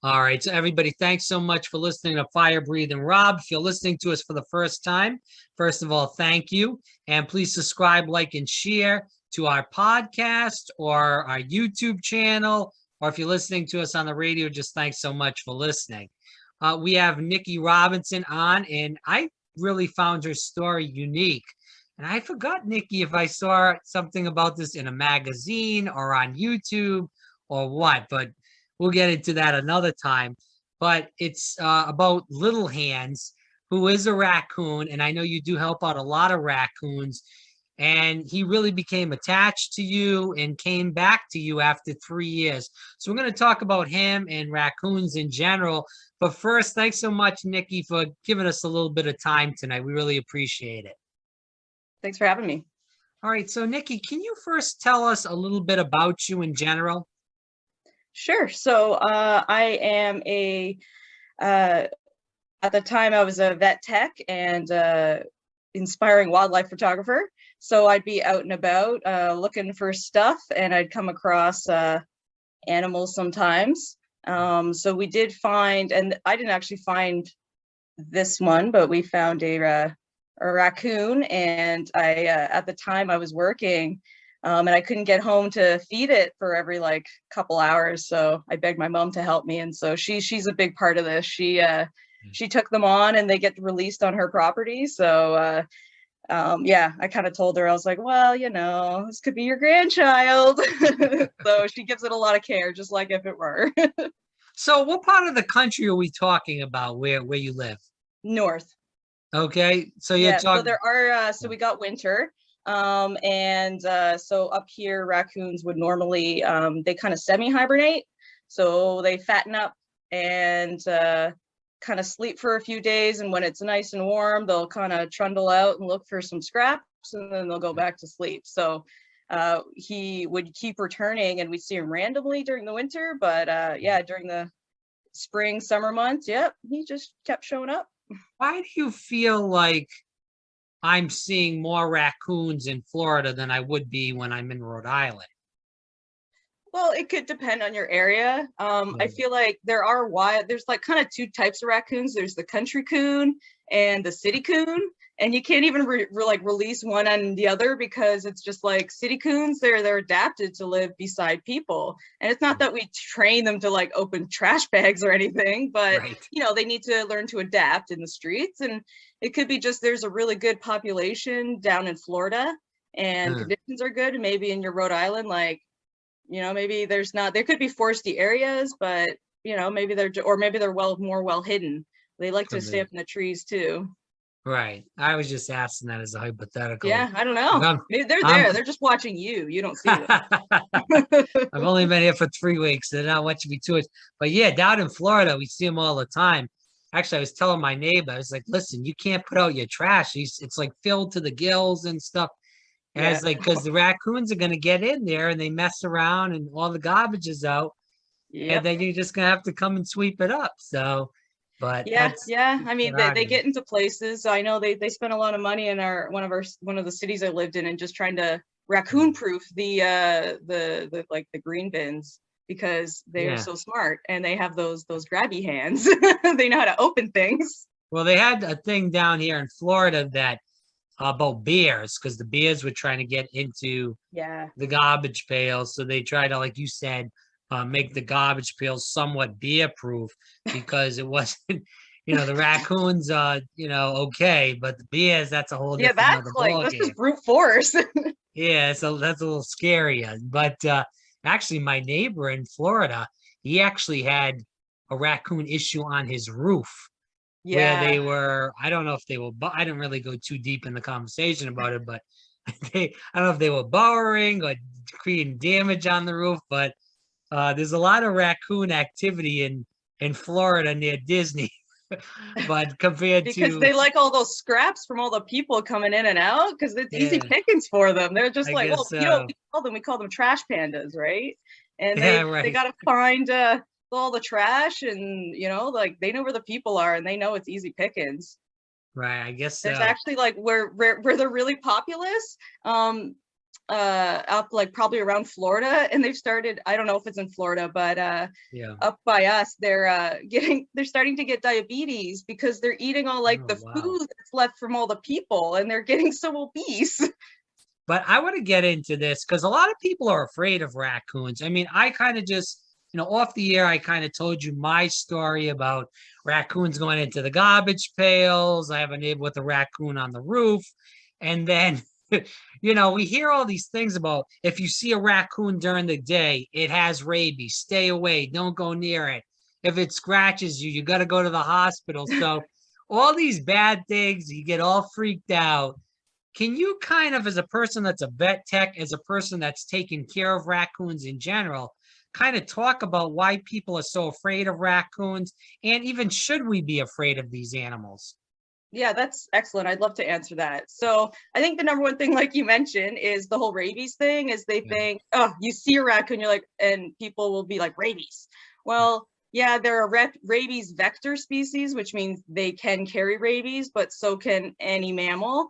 All right. So everybody, thanks so much for listening to Fire Breathing Rob. If you're listening to us for the first time, first of all, thank you. And please subscribe, like, and share to our podcast or our YouTube channel. Or if you're listening to us on the radio, just thanks so much for listening. We have Nikki Robinson on, and I really found her story unique. And I forgot, Nikki, if I saw something about this in a magazine or on YouTube or what, but we'll get into that another time. But it's about Little Hands, who is a raccoon. And I know you do help out a lot of raccoons. And he really became attached to you and came back to you after 3 years. So we're going to talk about him and raccoons in general. But first, thanks so much, Nikki, for giving us a little bit of time tonight. We really appreciate it. Thanks for having me. All right. So, Nikki, can you first tell us a little bit about you in general? Sure. So I am at the time I was a vet tech and inspiring wildlife photographer. So I'd be out and about looking for stuff, and I'd come across animals sometimes. So we did find, and I didn't actually find this one, but we found a raccoon, and I at the time I was working. And I couldn't get home to feed it for every like couple hours, so I begged my mom to help me. And so she's a big part of this. She took them on, and they get released on her property. So yeah, I kind of told her, I was like, well, this could be your grandchild. So she gives it a lot of care, just like if it were. So, what part of the country are we talking about? Where you live? North. Okay, so you're talking. So there are. So we got winter. So up here, raccoons would normally, they kind of semi-hibernate. So they fatten up and kind of sleep for a few days. And when it's nice and warm, they'll kind of trundle out and look for some scraps, and then they'll go back to sleep. So he would keep returning, and we'd see him randomly during the winter. But yeah, during the spring, summer months, yep, he just kept showing up. Why do you feel like I'm seeing more raccoons in Florida than I would be when I'm in Rhode Island? Well, it could depend on your area. I feel like there's like kind of two types of raccoons. There's the country coon and the city coon. And you can't even release one on the other, because it's just like city coons, they're adapted to live beside people. And it's not that we train them to like open trash bags or anything, but Right. They need to learn to adapt in the streets. And it could be just there's a really good population down in Florida, and conditions are good. And maybe in your Rhode Island, like, maybe there could be foresty areas, but maybe they're more well hidden. They like to stay up in the trees too. Right. I was just asking that as a hypothetical. Yeah, I don't know. Maybe they're there. They're just watching you. You don't see them. I've only been here for 3 weeks. They're not watching me too much. But yeah, down in Florida, we see them all the time. Actually, I was telling my neighbor, I was like, listen, you can't put out your trash. It's like filled to the gills and stuff. And I was like, because the raccoons are going to get in there and they mess around and all the garbage is out. Yep. And then you're just going to have to come and sweep it up. So, but yeah. I mean, they get into places. I know they spent a lot of money in one of the cities I lived in, and just trying to raccoon proof the green bins, because they're so smart and they have those grabby hands. They know how to open things. Well, they had a thing down here in Florida that about bears, because the bears were trying to get into the garbage pails. So they tried to, like you said, make the garbage pails somewhat bear proof, because it wasn't, the raccoons okay, but the bears, that's a whole different that's just brute force. Yeah, so that's a little scarier. But actually, my neighbor in Florida, he actually had a raccoon issue on his roof. Where they were, I don't know if they were, I didn't really go too deep in the conversation about it, but I don't know if they were burrowing or creating damage on the roof, but there's a lot of raccoon activity in Florida near Disney. But because they like all those scraps from all the people coming in and out, because it's easy pickings for them. They're just we call them trash pandas, right? And they got to find all the trash, and they know where the people are, and they know it's easy pickings. Right, I guess there's actually, like, where they're really populous, up like probably around Florida, and they've started, I don't know if it's in Florida, but Yeah. up by us, they're starting to get diabetes because they're eating all like Oh, the wow. food that's left from all the people, and they're getting so obese. But I want to get into this because a lot of people are afraid of raccoons. I mean, I kind of just, off the air, I kind of told you my story about raccoons going into the garbage pails. I have a neighbor with a raccoon on the roof. And then, we hear all these things about if you see a raccoon during the day, it has rabies. Stay away. Don't go near it. If it scratches you, you got to go to the hospital. So, all these bad things, you get all freaked out. Can you kind of, as a person that's a vet tech, as a person that's taking care of raccoons in general, kind of talk about why people are so afraid of raccoons, and even should we be afraid of these animals? Yeah, that's excellent. I'd love to answer that. So I think the number one thing, like you mentioned, is the whole rabies thing. Is they Yeah. think, oh, you see a raccoon, you're like, and people will be like, rabies. Well, yeah, they're a rabies vector species, which means they can carry rabies, but so can any mammal,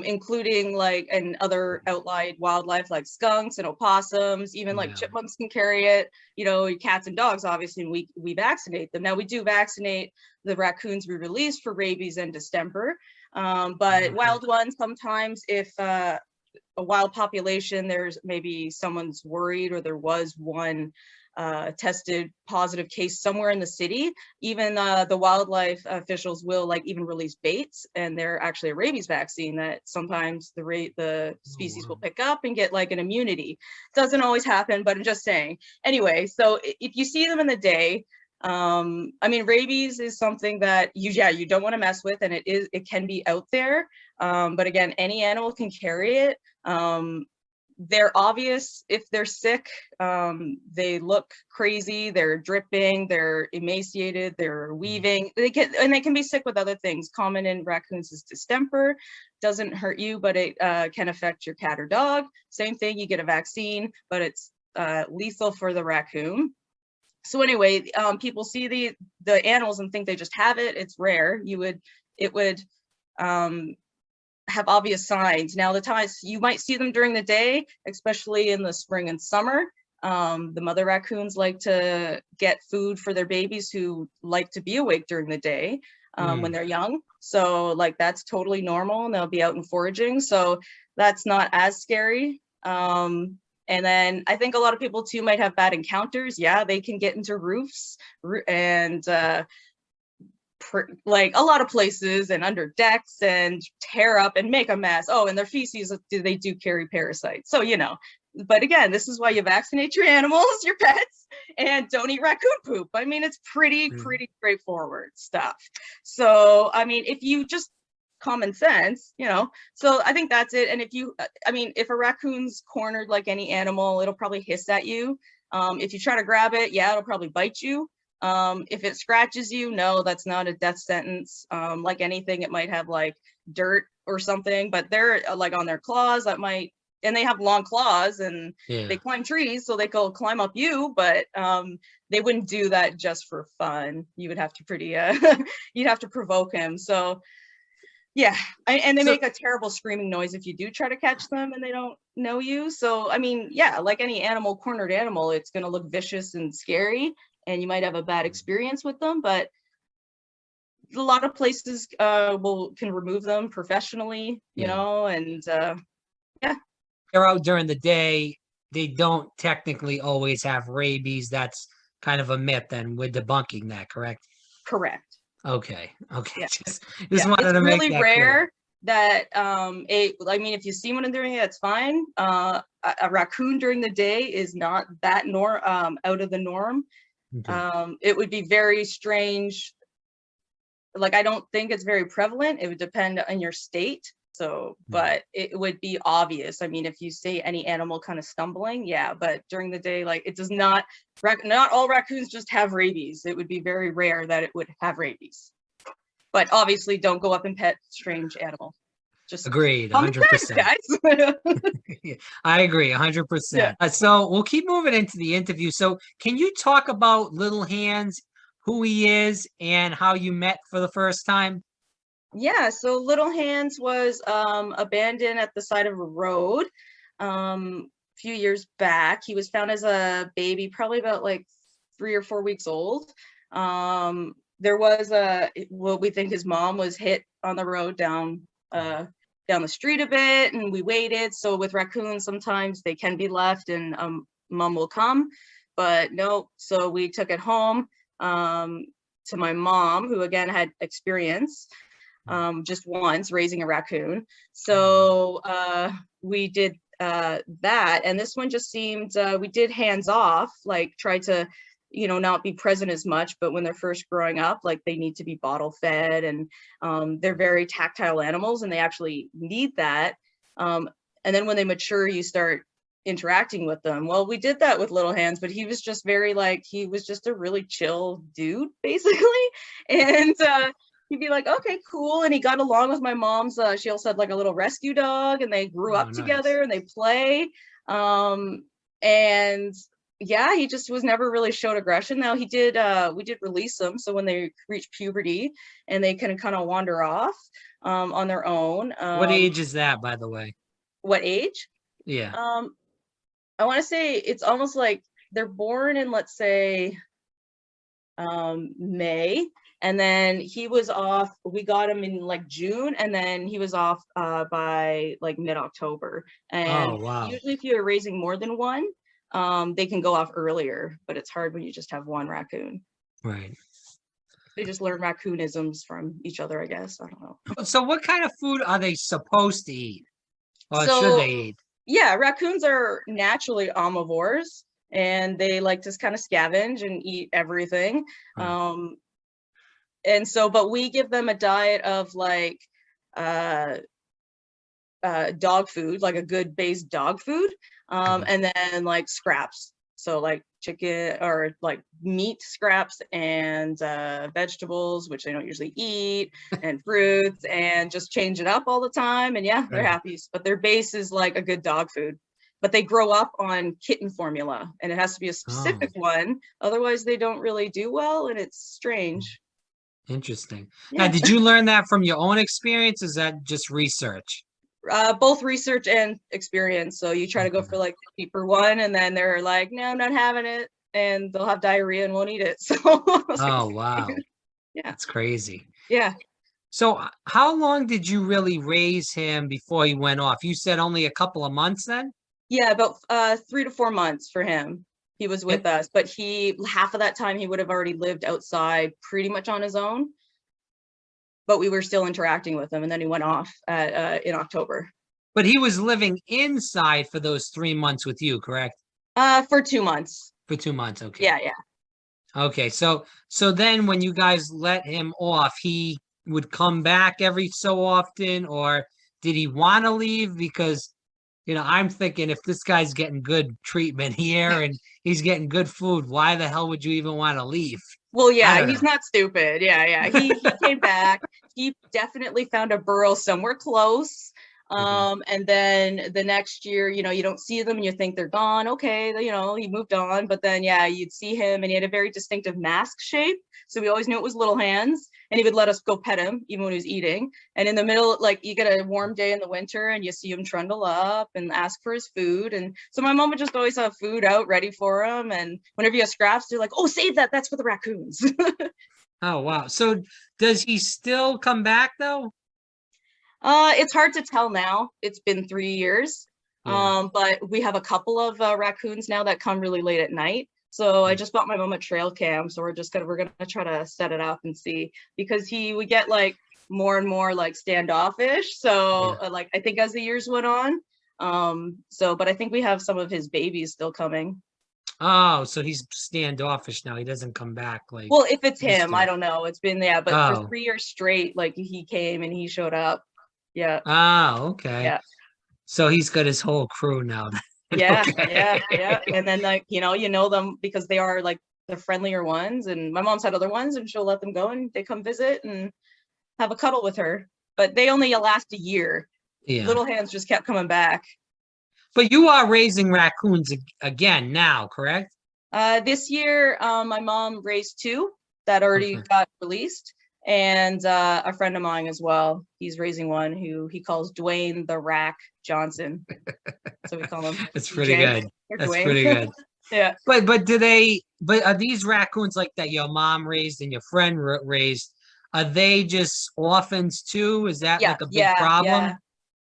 including like and other outlied wildlife like skunks and opossums, even like Yeah. chipmunks can carry it. Cats and dogs, obviously, and we vaccinate them. Now we do vaccinate the raccoons we release for rabies and distemper, but Okay. wild ones sometimes, if a wild population, there's maybe someone's worried or there was one tested positive case somewhere in the city, even the wildlife officials will like even release baits, and they're actually a rabies vaccine that sometimes the species Oh, will wow. pick up and get like an immunity. Doesn't always happen, but I'm just saying. Anyway, so if you see them in the day, I mean, rabies is something that you don't want to mess with, and it can be out there. But again, any animal can carry it. They're obvious if they're sick. They look crazy, they're dripping, they're emaciated, they're weaving. They can be sick with other things. Common in raccoons is distemper. Doesn't hurt you, but it can affect your cat or dog. Same thing, you get a vaccine, but it's lethal for the raccoon. So anyway, people see the animals and think they just have it. It's rare. It would have obvious signs. Now, the times you might see them during the day, especially in the spring and summer. The mother raccoons like to get food for their babies who like to be awake during the day when they're young. So like that's totally normal, and they'll be out and foraging. So that's not as scary. And then I think a lot of people too might have bad encounters. Yeah, they can get into roofs and like a lot of places and under decks and tear up and make a mess. Oh, and their feces, they do carry parasites. So, but again, this is why you vaccinate your animals, your pets, and don't eat raccoon poop. I mean, it's pretty straightforward stuff. So, I mean, if you just common sense, so I think that's it. And if a raccoon's cornered like any animal, it'll probably hiss at you. If you try to grab it, yeah, it'll probably bite you. If it scratches you, no, that's not a death sentence. Like anything, it might have like dirt or something, but they're like on their claws and they have long claws and they climb trees, so they go climb up you, but they wouldn't do that just for fun. You would have to you'd have to provoke him. So yeah, and they make a terrible screaming noise if you do try to catch them and they don't know you. So, I mean, yeah, like any cornered animal, it's going to look vicious and scary, and you might have a bad experience with them, but a lot of places can remove them professionally, and yeah. They're out during the day. They don't technically always have rabies. That's kind of a myth, and we're debunking that, correct? Correct. Okay. Yeah. Just Yeah, wanted it's to make really that rare clear. that I mean, if you see one during it, that's fine. A raccoon during the day is not that out of the norm. Okay. It would be very strange. Like, I don't think it's very prevalent. It would depend on your state. So, but it would be obvious. I mean, if you see any animal kind of stumbling, yeah, but during the day, like it does not all raccoons just have rabies. It would be very rare that it would have rabies. But obviously don't go up and pet strange animals. Just Agreed, common sense, 100%. guys. I agree, 100%. So we'll keep moving into the interview. So can you talk about Little Hands, who he is, and how you met for the first time? Yeah, so Little Hands was abandoned at the side of a road. few years back. He was found as a baby, probably about like 3 or 4 weeks old. There was what we think his mom was hit on the road down the street a bit, and we waited. So with raccoons, sometimes they can be left and mom will come, but no. So we took it home to my mom, who again had experience just once raising a raccoon. So we did that, and this one just seemed, we did hands off, like tried to, you know, not be present as much, but when they're first growing up, like they need to be bottle fed, and they're very tactile animals and they actually need that. And then when they mature, you start interacting with them. Well, we did that with Little Hands, but he was just very like, he was just a really chill dude, basically. And he'd be like, okay, cool. And he got along with my mom's, she also had like a little rescue dog, and they grew up together and they play. And yeah, he just was never really showed aggression. Now he did, we did release them. So when they reach puberty and they can kind of wander off on their own. What age is that, by the way? What age? Yeah. I want to say it's almost like they're born in, let's say, May, and then he was off, we got him in like June, and then he was off by like mid-October. And Oh, wow. usually if you're raising more than one, they can go off earlier, but it's hard when you just have one raccoon. Right. They just learn raccoonisms from each other, I guess. I don't know. So what kind of food are they supposed to eat? Or So, should they eat? Yeah, raccoons are naturally omnivores, and they like to kind of scavenge and eat everything. Right. And so, but we give them a diet of like dog food, like a good base dog food, and then like scraps. So like chicken or like meat scraps and vegetables, which they don't usually eat, and fruits, and just change it up all the time. And yeah, they're Right. happy. But their base is like a good dog food. But they grow up on kitten formula, and it has to be a specific one. Otherwise, they don't really do well, and it's strange. Interesting. Now, Yeah. did you learn that from your own experience? Is that just research? Both research and experience. So you try to go for like the cheaper one, and then they're like, no, I'm not having it, and they'll have diarrhea and won't eat it. So Oh, wow. yeah, That's crazy. yeah. So how long did you really raise him before he went off? You said only a couple of months then? Yeah, about 3 to 4 months for him. He was with us, but half of that time he would have already lived outside pretty much on his own. But we were still interacting with him, and then he went off in October. But he was living inside for those 3 months with you, correct? For 2 months. For 2 months, okay. Yeah, yeah. Okay, so then when you guys let him off, he would come back every so often, or did he want to leave? Because, you know, I'm thinking if this guy's getting good treatment here and he's getting good food, why the hell would you even want to leave? Well, I yeah, don't he's know. not stupid. Yeah, yeah. He came back. He definitely found a burrow somewhere close. And then the next year, you know, you don't see them and you think they're gone. Okay, you know, he moved on. But then, yeah, you'd see him, and he had a very distinctive mask shape. So we always knew it was Little Hands, and he would let us go pet him even when he was eating. And in the middle, like you get a warm day in the winter and you see him trundle up and ask for his food. And so my mom would just always have food out ready for him. And whenever you have scraps, they're like, oh, save that. That's for the raccoons. Oh, wow. So does he still come back though? It's hard to tell now. It's been 3 years. Yeah. But we have a couple of raccoons now that come really late at night. So I just bought my mom a trail cam. So we're gonna try to set it up and see, because he would get like more and more like standoffish. So like I think as the years went on. But I think we have some of his babies still coming. Oh, so he's standoffish now. He doesn't come back like Well, if it's used him, to. I don't know. It's been, yeah, but for Oh. 3 years straight, like he came and he showed up. Yeah, Oh, okay. yeah. So he's got his whole crew now then. Yeah, yeah, Okay. yeah. And then like, you know them because they are like the friendlier ones. And my mom's had other ones, and she'll let them go and they come visit and have a cuddle with her. But they only last a year. Yeah. Little Hands just kept coming back. But you are raising raccoons again now, correct? This year, my mom raised 2 that already Okay. got released. And a friend of mine as well. He's raising one who he calls Dwayne the Rack Johnson. So we call him That's pretty DJ good. or That's Dwayne. pretty good. Yeah. But are these raccoons like that your mom raised and your friend raised? Are they just orphans too? Is that Yeah. like a big Yeah. problem? Yeah.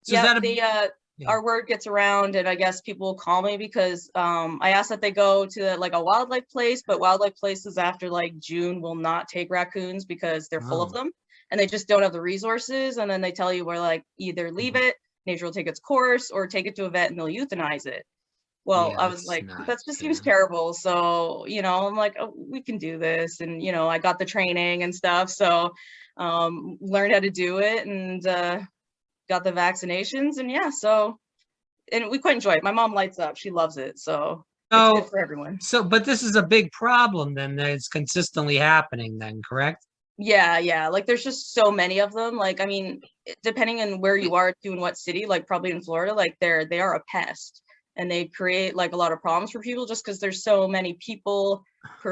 So is Yep. that a yeah. Our word gets around, and I guess people call me because I asked that they go to like a wildlife place, but wildlife places after like June will not take raccoons because they're full of Oh, them and they just don't have the resources. And then they tell you we're like, either leave it, nature will take its course, or take it to a vet and they'll euthanize it. Well, yeah, I was that's like, not, that just yeah. seems terrible. So, I'm like, oh, we can do this. And, I got the training and stuff. So learned how to do it and got the vaccinations. And yeah, and we quite enjoy it. My mom lights up. She loves it. So it's good So, for everyone. but this is a big problem then that it's consistently happening then, correct? Yeah, yeah. Like there's just so many of them. Like, I mean, depending on where you are to in what city, like probably in Florida, like they are a pest and they create like a lot of problems for people just because there's so many people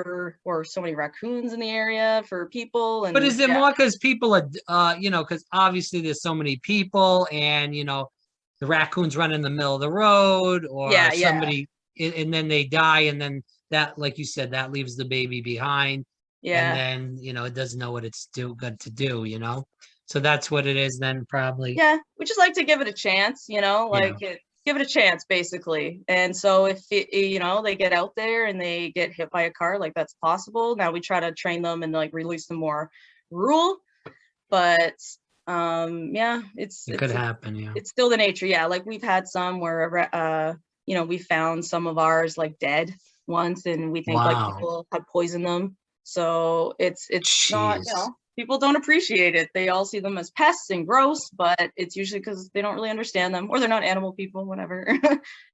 or so many raccoons in the area for people. But And is it yeah, more because people are, because obviously there's so many people and, the raccoons run in the middle of the road or yeah, yeah, somebody, and then they die. And then that, like you said, that leaves the baby behind. And yeah. then, it doesn't know what it's good to do. So that's what it is then probably. Yeah, we just like to give it a chance, Yeah. give it a chance basically. And so if they get out there and they get hit by a car, like that's possible. Now we try to train them and like release them more rural, but yeah, It could happen, yeah. it's still the nature. Yeah, like we've had some where we found some of ours like dead once, and we think like Wow. people had poisoned them. So it's not, Jeez. people don't appreciate it. They all see them as pests and gross, but it's usually because they don't really understand them or they're not animal people, whatever.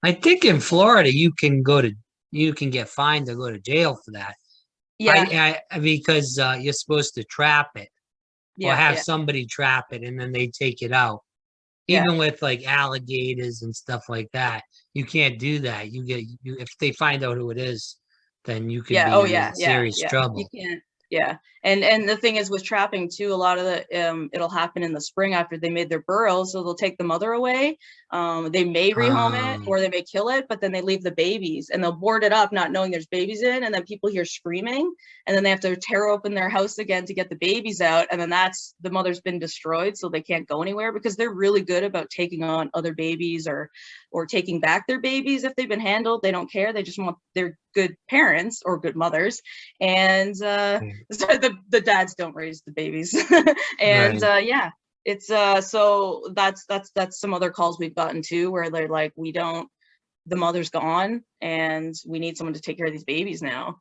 I think in Florida you can get fined or go to jail for that. Yeah, Because you're supposed to trap it or yeah, have yeah, somebody trap it and then they take it out. yeah, Even with like alligators and stuff like that, you can't do that. If they find out who it is, then you could yeah. be Oh in yeah, yeah, serious yeah. You trouble. can't. Yeah, and the thing is with trapping too, a lot of the it'll happen in the spring after they made their burrows, so they'll take the mother away. They may rehome it Um, or they may kill it, but then they leave the babies and they'll board it up, not knowing there's babies in, and then people hear screaming, and then they have to tear open their house again to get the babies out, and then that's the mother's been destroyed, so they can't go anywhere because they're really good about taking on other babies or taking back their babies if they've been handled. They don't care. They just want they're good parents or good mothers, and so the dads don't raise the babies. And right. yeah, it's so that's some other calls we've gotten too where they're like, the mother's gone and we need someone to take care of these babies now.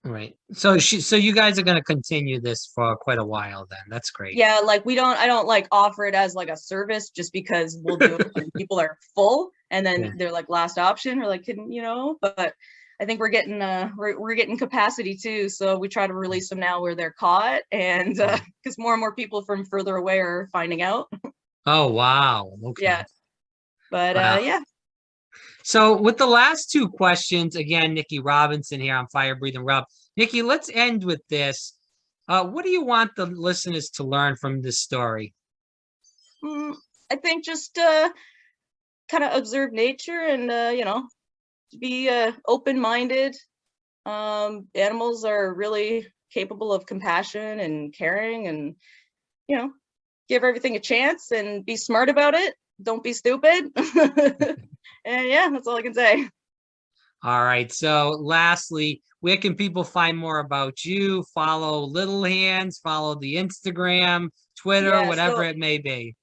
Right. So you guys are going to continue this for quite a while then. That's great. Yeah, like I don't like offer it as like a service just because we'll do it when people are full and then Yeah. they're like last option or like but I think we're getting capacity too, so we try to release them now where they're caught, and because more and more people from further away are finding out. Oh, wow. Okay. Yeah, but Wow. yeah. So with the last two questions, again, Nikki Robinson here on Fire Breathing Rob. Nikki, let's end with this. What do you want the listeners to learn from this story? I think just kind of observe nature and be open-minded. Animals are really capable of compassion and caring, and give everything a chance and be smart about it. Don't be stupid. And yeah, that's all I can say. All right. So lastly, where can people find more about you? Follow Little Hands, follow the Instagram, Twitter, Yeah, whatever so it may be.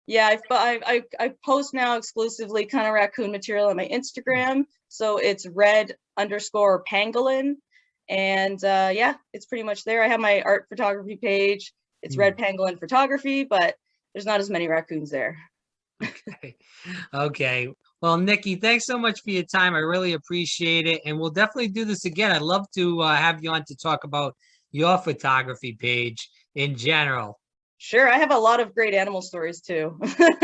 yeah, I post now exclusively kind of raccoon material on my Instagram. So it's red_pangolin. And yeah, it's pretty much there. I have my art photography page. It's Red Pangolin Photography, but there's not as many raccoons there. Okay. Okay. Well, Nikki, thanks so much for your time. I really appreciate it. And we'll definitely do this again. I'd love to have you on to talk about your photography page in general. Sure, I have a lot of great animal stories too. All right.